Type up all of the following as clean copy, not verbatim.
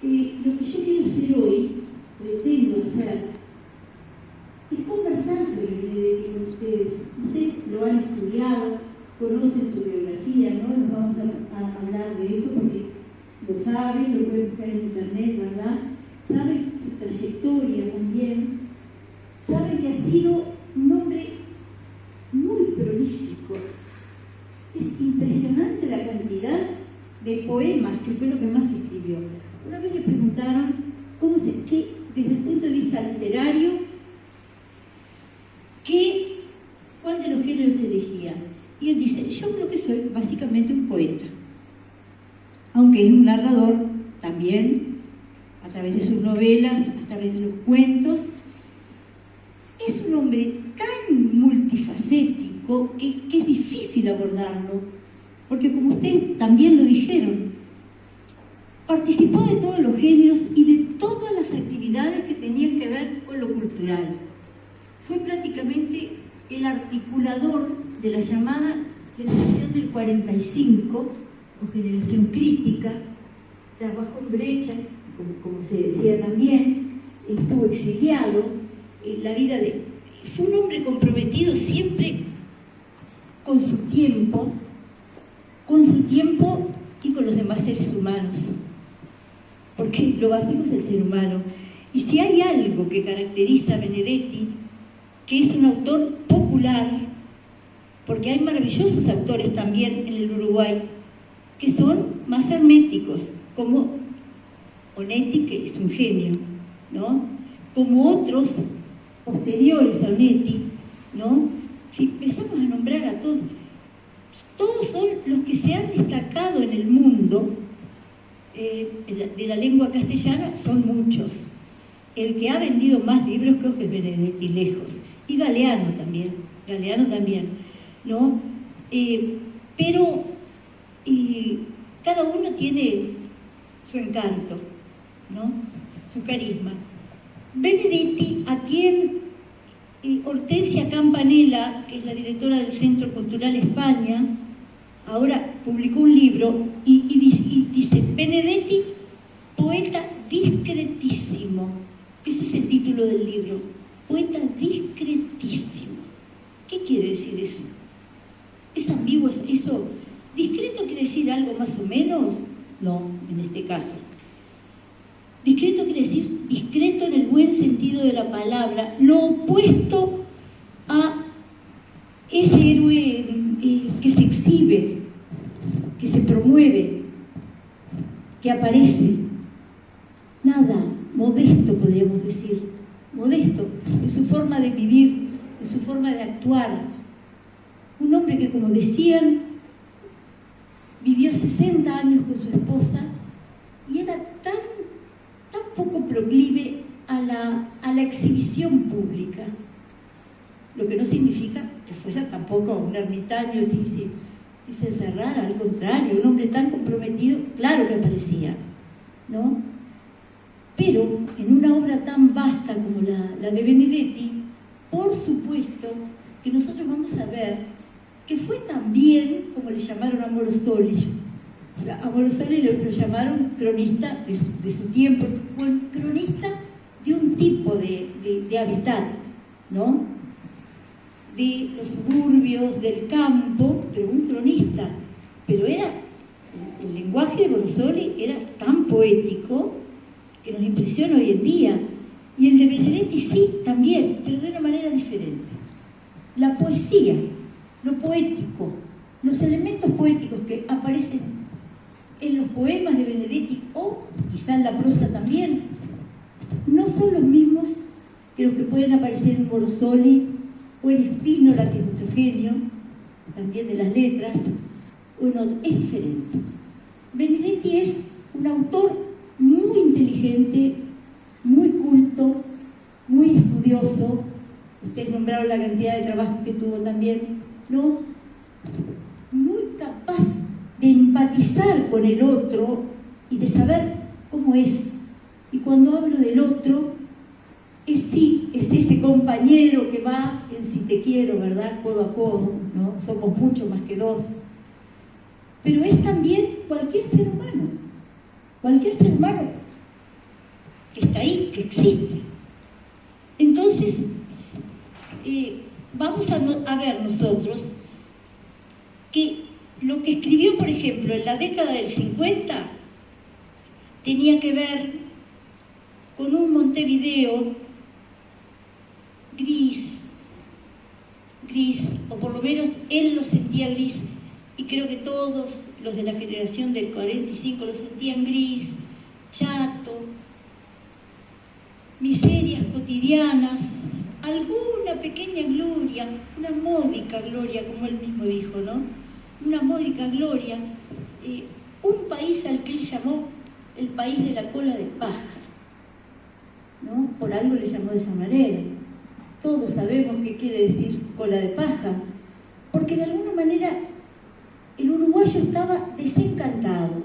Lo que yo quiero hacer hoy, pretendo hacer, es conversar sobre Benedetti con ustedes. Ustedes lo han estudiado, conocen su biografía, ¿no? Nos vamos a hablar de eso porque lo saben, lo pueden buscar en internet, ¿verdad? Saben su trayectoria también, saben que ha sido un hombre muy prolífico. Es impresionante la cantidad de poemas, que fue lo que más escribió. Una vez le preguntaron desde el punto de vista literario, cuál de los géneros elegía. Y él dice, yo creo que soy básicamente un poeta, aunque es un narrador también, a través de sus novelas, a través de los cuentos. Es un hombre tan multifacético que es difícil abordarlo, porque como ustedes también lo dijeron, participó de todos los géneros y de todas las actividades que tenían que ver con lo cultural. Fue prácticamente el articulador de la llamada generación del 45, o generación crítica. Trabajó en Brecha, como se decía también, estuvo exiliado. Fue un hombre comprometido siempre con su tiempo y con los demás seres humanos, porque lo básico es el ser humano. Y si hay algo que caracteriza a Benedetti, que es un autor popular, porque hay maravillosos autores también en el Uruguay que son más herméticos, como Onetti, que es un genio, ¿no? Como otros posteriores a Onetti, ¿no? Si empezamos a nombrar a todos son los que se han destacado en el mundo de la lengua castellana, son muchos. El que ha vendido más libros creo que es Benedetti, lejos. Y Galeano también, ¿no? Pero cada uno tiene su encanto, ¿no? Su carisma. Benedetti, a quien Hortensia Campanella, que es la directora del Centro Cultural España, ahora publicó un libro y dice, Benedetti, poeta discretísimo. Ese es el título del libro, poeta discretísimo. ¿Qué quiere decir eso? ¿Es ambiguo eso? ¿Discreto quiere decir algo más o menos? No, en este caso. Discreto quiere decir discreto en el buen sentido de la palabra, lo opuesto a ese héroe que se exhibe, que se promueve, que aparece. Nada, modesto podríamos decir, modesto en su forma de vivir, en su forma de actuar. Un hombre que, como decían, vivió 60 años con su esposa y era tan poco proclive a la exhibición pública, lo que no significa que fuera tampoco un ermitaño si se encerrara, al contrario, un hombre tan comprometido, claro que aparecía, ¿no? Pero en una obra tan vasta como la de Benedetti, por supuesto que nosotros vamos a ver que fue también, como le llamaron a Morosoli. A Morosoli lo llamaron cronista de su tiempo, cronista de un tipo de hábitat, ¿no? De los suburbios, del campo, pero un cronista. Pero el lenguaje de Morosoli era tan poético que nos impresiona hoy en día. Y el de Benedetti sí, también, pero de una manera diferente. La poesía, lo poético, los elementos poéticos que aparecen en los poemas de Benedetti, o quizá en la prosa también, no son los mismos que los que pueden aparecer en Morosoli o en Spínola, que es nuestro genio, también de las letras, o en otro. Es diferente. Benedetti es un autor muy inteligente, muy culto, muy estudioso. Ustedes nombraron la cantidad de trabajo que tuvo también, ¿no? Muy capaz de empatizar con el otro y de saber cómo es. Y cuando hablo del otro, es ese compañero que va en Si te quiero, ¿verdad? Codo a codo, ¿no? Somos mucho más que dos. Pero es también cualquier ser humano que está ahí, que existe. Entonces, vamos a ver nosotros que lo que escribió, por ejemplo, en la década del 50 tenía que ver con un Montevideo gris, o por lo menos él lo sentía gris, y creo que todos los de la generación del 45 lo sentían gris, chato, miserias cotidianas, alguna pequeña gloria, una módica gloria, como él mismo dijo, ¿no? Una módica gloria, un país al que él llamó el país de la cola de paja, ¿no? Por algo le llamó de esa manera. Todos sabemos qué quiere decir cola de paja, porque de alguna manera el uruguayo estaba desencantado.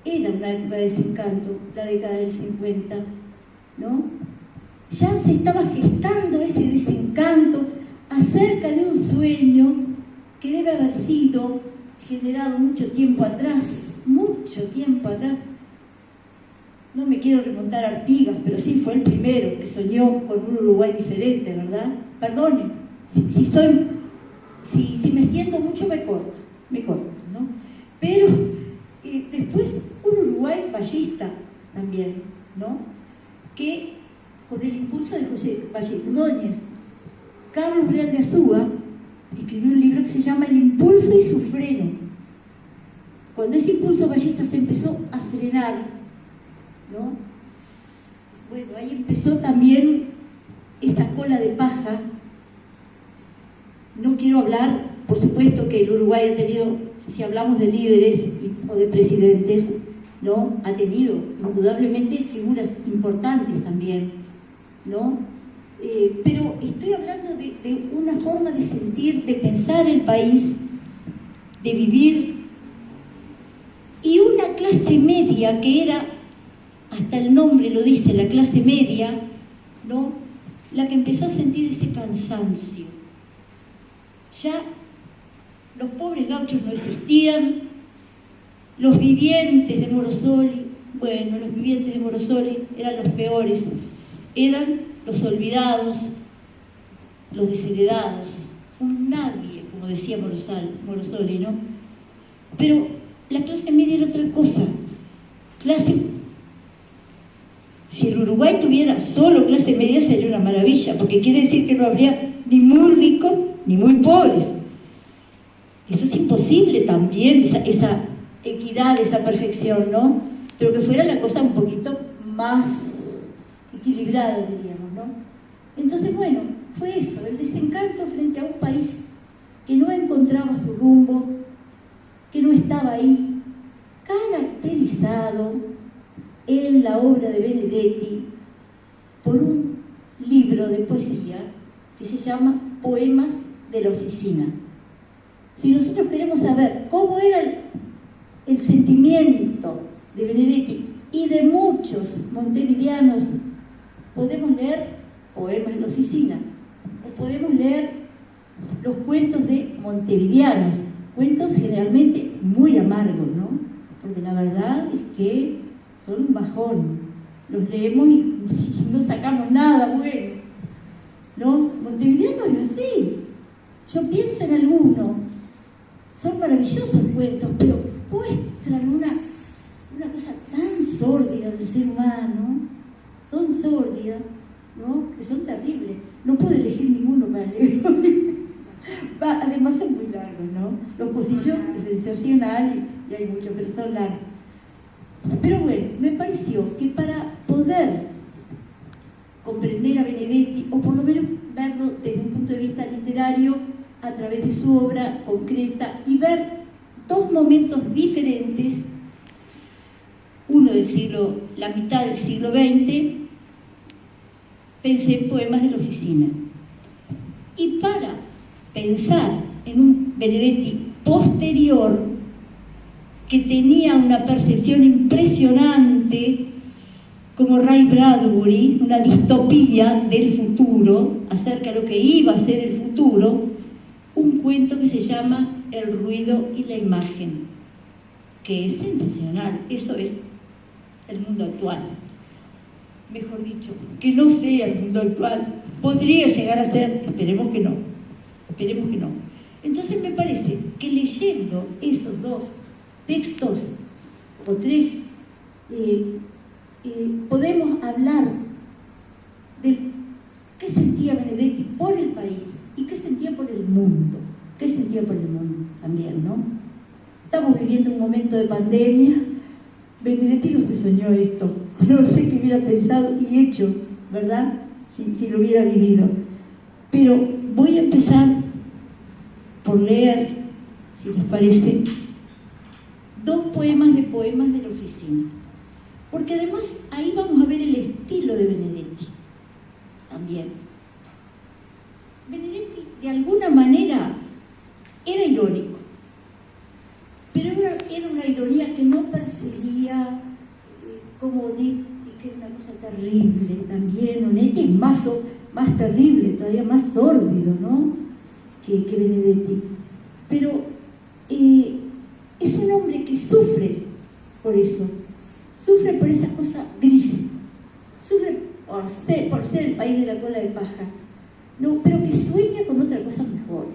Era una época de desencanto, la década del 50, ¿no? Ya se estaba gestando ese desencanto acerca de un sueño que debe haber sido generado mucho tiempo atrás. No me quiero remontar a Artigas, pero sí fue el primero que soñó con un Uruguay diferente, ¿verdad? Perdone, si me extiendo mucho me corto, ¿no? Pero después un Uruguay ballista también, ¿no? Que con el impulso de José Valle Ordóñez, Carlos Real de Azúa escribió un libro que se llama El impulso y su freno. Cuando ese impulso ballista se empezó a frenar, ¿no? Bueno, ahí empezó también esa cola de paja. No quiero hablar, por supuesto que el Uruguay ha tenido, si hablamos de líderes o de presidentes, ¿no? Ha tenido indudablemente figuras importantes también, ¿no? Pero estoy hablando de una forma de sentir, de pensar el país, de vivir, y una clase media que era, hasta el nombre lo dice, la clase media, ¿no? La que empezó a sentir ese cansancio. Ya los pobres gauchos no existían, los vivientes de Morosoli, bueno, los vivientes de Morosoli eran los peores, eran los olvidados, los desheredados, un nadie, como decía Morosoli, ¿no? Pero la clase media era otra cosa. Si el Uruguay tuviera solo clase media sería una maravilla, porque quiere decir que no habría ni muy ricos ni muy pobres. Eso es imposible también, esa equidad, esa perfección, ¿no? Pero que fuera la cosa un poquito más equilibrada, diríamos, ¿no? Entonces, bueno, fue eso, el desencanto frente a un país que no encontraba su rumbo, que no estaba ahí, caracterizado en la obra de Benedetti por un libro de poesía que se llama Poemas de la Oficina. Si nosotros queremos saber cómo era el sentimiento de Benedetti y de muchos montevideanos, podemos leer Poemas de la Oficina o podemos leer los cuentos de montevideanos, cuentos generalmente muy amargos, ¿no? Porque la verdad es que son un bajón, los leemos y no sacamos nada bueno, ¿no? Montevideano es así. Yo pienso en algunos, son maravillosos cuentos, pero muestran una cosa tan sórdida del ser humano, tan sórdida, ¿no? Que son terribles. No puedo elegir ninguno para leer. Además son muy largos, ¿no? Los pocillos es sensacional y hay muchos, pero son largos. Pero bueno, me pareció que para poder comprender a Benedetti, o por lo menos verlo desde un punto de vista literario, a través de su obra concreta, y ver dos momentos diferentes, uno la mitad del siglo XX, pensé en Poemas de la Oficina. Y para pensar en un Benedetti posterior, que tenía una percepción impresionante, como Ray Bradbury, una distopía del futuro, acerca de lo que iba a ser el futuro, un cuento que se llama El ruido y la imagen, que es sensacional. Eso es el mundo actual. mejor dicho, que no sea el mundo actual. Podría llegar a ser, esperemos que no. Entonces me parece que leyendo esos dos textos, o tres, podemos hablar de qué sentía Benedetti por el país y qué sentía por el mundo. También, ¿no? Estamos viviendo un momento de pandemia. Benedetti no se soñó esto. No sé qué hubiera pensado y hecho, ¿verdad? Si lo hubiera vivido. Pero voy a empezar por leer, si les parece, dos poemas de la oficina. Porque además ahí vamos a ver el estilo de Benedetti también. Benedetti de alguna manera era irónico, pero era una ironía que no perseguía como Onetti, que es una cosa terrible también. Onetti es más terrible, todavía más sórdido, ¿no? que Benedetti. Pero es un hombre que sufre por eso, sufre por esa cosa gris, sufre por ser el país de la cola de paja, no, pero que sueña con otra cosa mejor,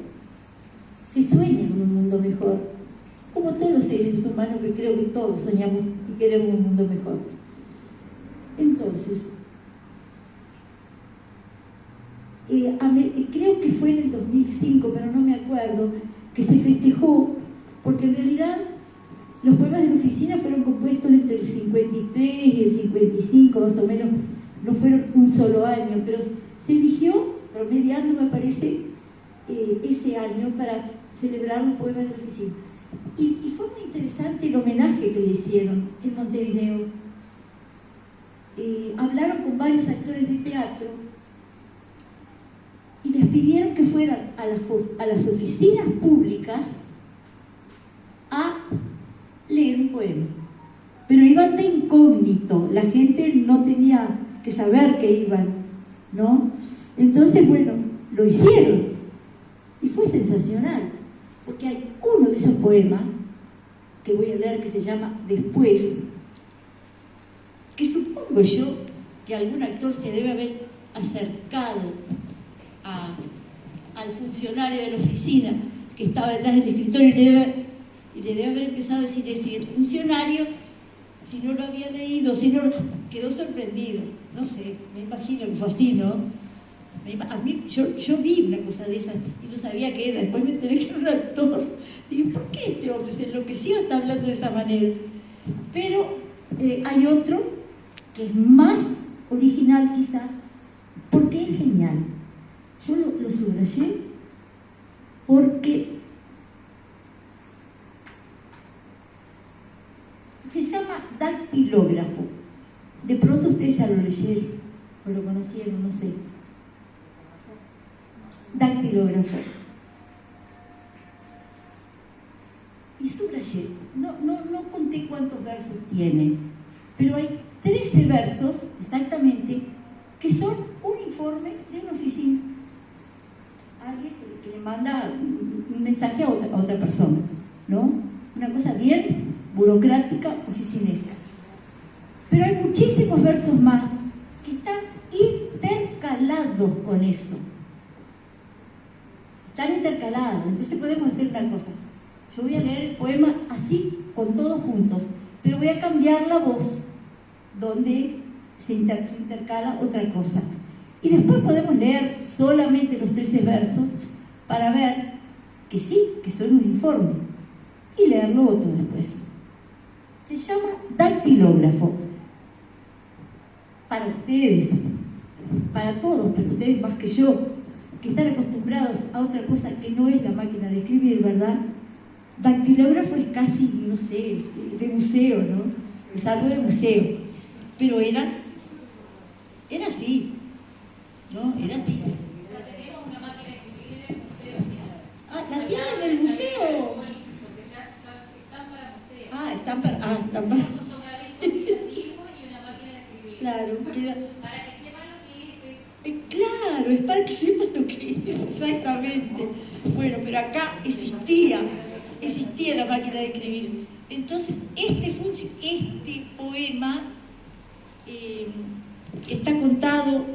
que sueña con un mundo mejor, como todos los seres humanos, que creo que todos soñamos y queremos un mundo mejor. Entonces, creo que fue en el 2005, pero no me acuerdo, que se festejó, porque en realidad los poemas de la oficina fueron compuestos entre el 53 y el 55, más o menos, no fueron un solo año, pero se eligió, promediando me parece, ese año para celebrar los poemas de la oficina. Y fue muy interesante el homenaje que le hicieron en Montevideo. Hablaron con varios actores de teatro y les pidieron que fueran a las oficinas públicas a leer un poema. Pero iban de incógnito, la gente no tenía que saber que iban, ¿no? Entonces, bueno, lo hicieron y fue sensacional, porque hay uno de esos poemas que voy a leer que se llama Después, que supongo yo que algún actor se debe haber acercado al funcionario de la oficina que estaba detrás del escritorio y le debe haber empezado a decir eso, y el funcionario, si no lo había leído, quedó sorprendido. No sé, me imagino que fue así, ¿no? A mí, yo vi una cosa de esas y no sabía qué era. Después me enteré que era un actor. Digo, ¿por qué este hombre se enloqueció, está hablando de esa manera? Pero hay otro que es más original quizá, porque es genial. Yo lo subrayé porque se llama Dactilógrafo. De pronto ustedes ya lo leyeron o lo conocieron, no sé. Dactilógrafo. Y subrayé, no conté cuántos versos tiene, pero hay 13 versos exactamente que son un informe de una oficina. Alguien que le manda un mensaje a otra persona, ¿no? Una cosa bien burocrática, oficinesca. Pero hay muchísimos versos más que están intercalados con eso. Están intercalados. Entonces podemos hacer una cosa. Yo voy a leer el poema así, con todos juntos, pero voy a cambiar la voz donde se intercala otra cosa. Y después podemos leer solamente los 13 versos para ver que sí, que son un informe, y leer lo otro después. Se llama Dactilógrafo. Para ustedes, para todos, pero ustedes más que yo, que están acostumbrados a otra cosa que no es la máquina de escribir, ¿verdad? Dactilógrafo es casi, no sé, de museo, ¿no? Es algo de museo. Pero era así, ¿no? Era así. Ya tenemos una máquina de escribir en el museo, ¿sí? ¿La tienen en el museo? Porque ya están para museo. Están para... Son tocadiscos creativos y una máquina de escribir. Claro, para que sepan lo que es eso. Claro, es para que sepan lo que es, exactamente. Bueno, pero acá existía la máquina de escribir. Entonces, este poema que está contado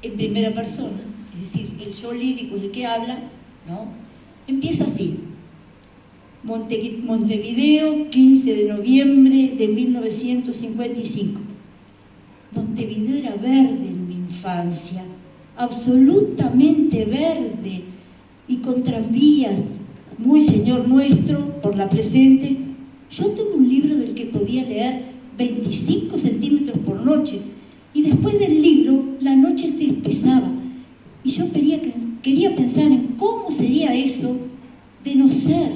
en primera persona, es decir, el yo lírico es el que habla, ¿no? Empieza así. Montevideo, 15 de noviembre de 1955. Montevideo era verde en mi infancia, absolutamente verde, y con tranvías, muy señor nuestro, por la presente. Yo tuve un libro del que podía leer 25 centímetros por noche, y después del libro la noche se espesaba, y yo quería pensar en cómo sería eso de no ser,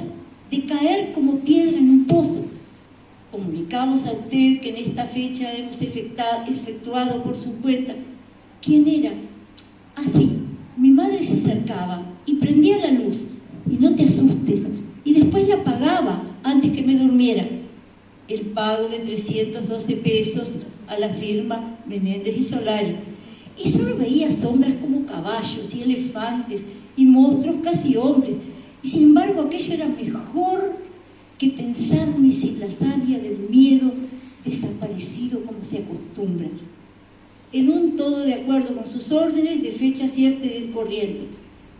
de caer como piedra en un pozo. Comunicamos a usted que en esta fecha hemos efectuado por su cuenta. ¿Quién era? Así, mi madre se acercaba y prendía la luz, y no te asustes, y después la apagaba antes que me durmiera. El pago de 312 pesos a la firma Menéndez y Solari. Y solo veía sombras como caballos y elefantes y monstruos casi hombres. Y sin embargo aquello era mejor que pensarme sin la savia del miedo desaparecido como se acostumbra. En un todo de acuerdo con sus órdenes de fecha cierta y del corriente.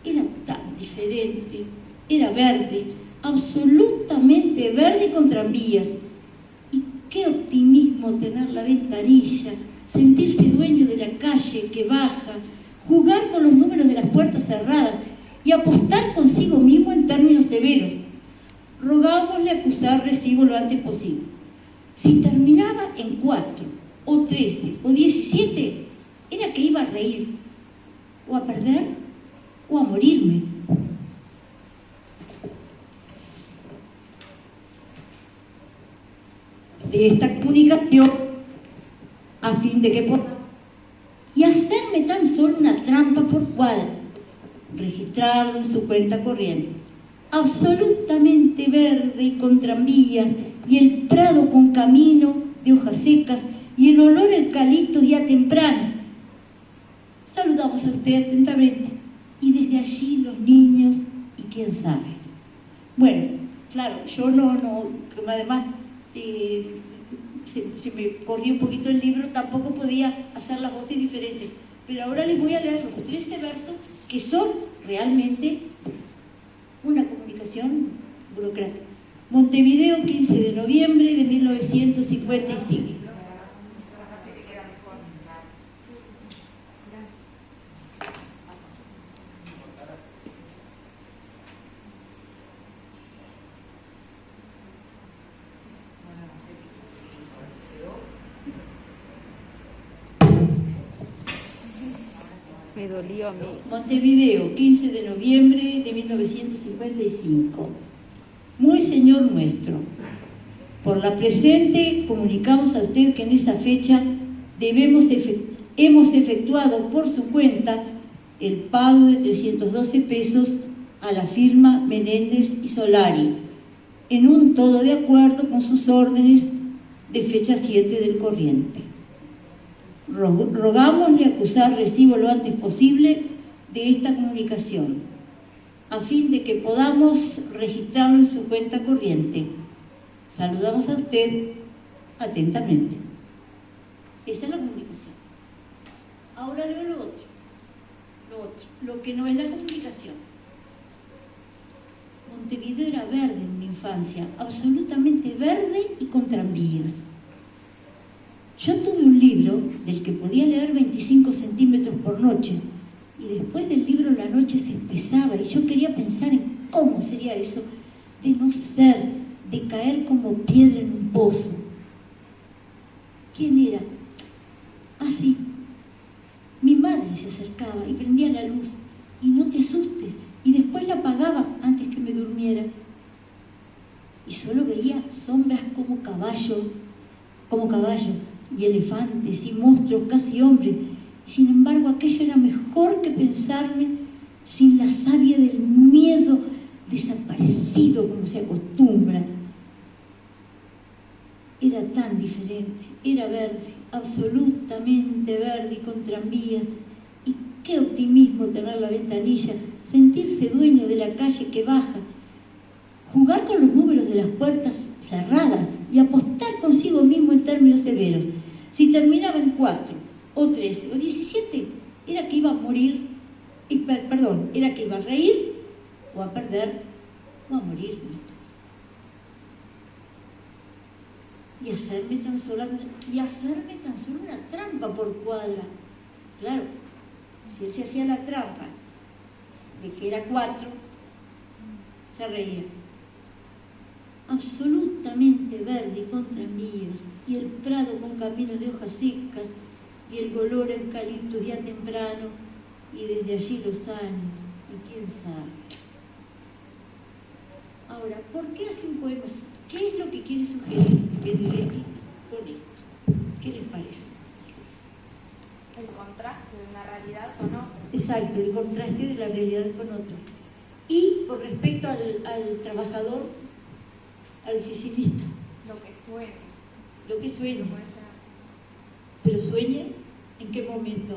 Era tan diferente, era verde, absolutamente verde con tranvías. Y qué optimismo tener la ventanilla, sentirse dueño de la calle que baja, jugar con los números de las puertas cerradas y apostar consigo mismo en términos severos. Rogámosle acusar recibo lo antes posible. Si terminaba en 4, o 13, o 17, era que iba a reír, o a perder, o a morirme. De esta comunicación, a fin de que pueda, y hacerme tan solo una trampa por cuadra, registrarlo en su cuenta corriente, absolutamente verde y con tranvías, y el prado con camino de hojas secas, y el olor a eucalipto ya temprano. Saludamos a usted atentamente, y desde allí los niños, y quién sabe. Bueno, claro, yo no como además se me corrió un poquito el libro, tampoco podía hacer las voces diferentes, pero ahora les voy a leer los 13 versos que son realmente una comunicación burocrática. Montevideo, 15 de noviembre de 1955. Me dolió a mí. Montevideo, 15 de noviembre de 1955. Muy señor nuestro, por la presente comunicamos a usted que en esa fecha hemos efectuado por su cuenta el pago de 312 pesos a la firma Menéndez y Solari, en un todo de acuerdo con sus órdenes de fecha 7 del corriente. Rogámosle acusar recibo lo antes posible de esta comunicación, a fin de que podamos registrarlo en su cuenta corriente. Saludamos a usted atentamente. Esa es la comunicación. Ahora leo lo otro, lo que no es la comunicación. Montevideo era verde en mi infancia, absolutamente verde y con tranvías. Yo tuve un libro del que podía leer 25 centímetros por noche, y después del libro la noche se espesaba, y yo quería pensar en cómo sería eso de no ser, de caer como piedra en un pozo. ¿Quién era? Así. Mi madre se acercaba y prendía la luz, y no te asustes, y después la apagaba antes que me durmiera. Y solo veía sombras como caballo, y elefantes y monstruos casi hombres, y sin embargo aquello era mejor que pensarme sin la savia del miedo desaparecido como se acostumbra. Era tan diferente, era verde, absolutamente verde y con tranvías, y qué optimismo tener la ventanilla, sentirse dueño de la calle que baja, jugar con los números de las puertas cerradas y apostar consigo mismo en términos severos. Si terminaba en 4, o 13, o 17, era que iba a morir, era que iba a reír, o a perder, o a morir. Y hacerme tan solo una trampa por cuadra. Claro, si él se hacía la trampa de que era 4, se reía. Absolutamente verde y contramíos, y el prado con caminos de hojas secas, y el olor a eucalipto ya temprano, y desde allí los años, y quién sabe. Ahora, ¿por qué hace un poema así? ¿Qué es lo que quiere sugerir Benedetti con esto? ¿Qué les parece? El contraste de una realidad con otra. Exacto, el contraste de la realidad con otra. Y con respecto al trabajador, al oficinista. Lo que sueña. Lo que sueña. Puede ser así. Pero sueña, ¿en qué momento?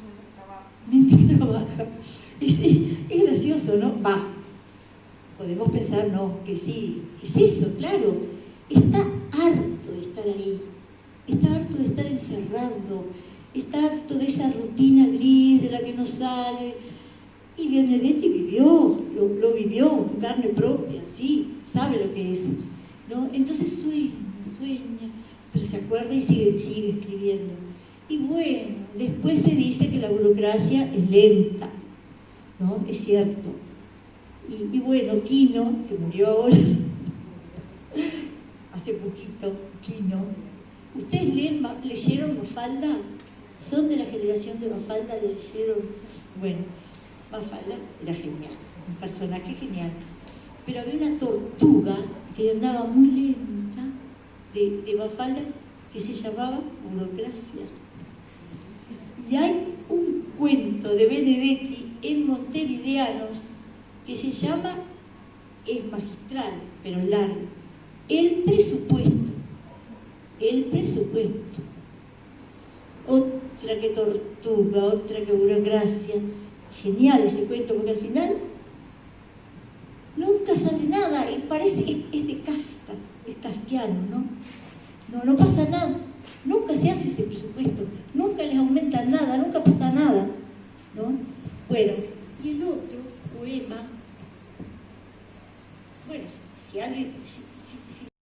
Mientras trabaja. Mientras trabaja. Es gracioso, ¿no? Va. Podemos pensar, no, que sí. Es eso, claro. Está harto de estar ahí. Está harto de estar encerrado. Está harto de esa rutina gris de la que no sale. Y Benedetti vivió, lo vivió en carne propia, sí, sabe lo que es, ¿no? Entonces sueña, pero se acuerda y sigue escribiendo. Y bueno, después se dice que la burocracia es lenta, ¿no? Es cierto. Y bueno, Quino, que murió ahora, hace poquito, Quino. ¿Ustedes leyeron Mafalda? ¿Son de la generación de Mafalda? ¿Leyeron? Bueno, Mafalda era genial, un personaje genial. Pero había una tortuga que andaba muy lenta de Mafalda que se llamaba Burocracia. Y hay un cuento de Benedetti en Montevideanos que se llama, es magistral, pero largo, El presupuesto. Otra que tortuga, otra que burocracia. Genial ese cuento, porque al final nunca sale nada, y parece que es de Kafka, es kafkiano, ¿no? No pasa nada, nunca se hace ese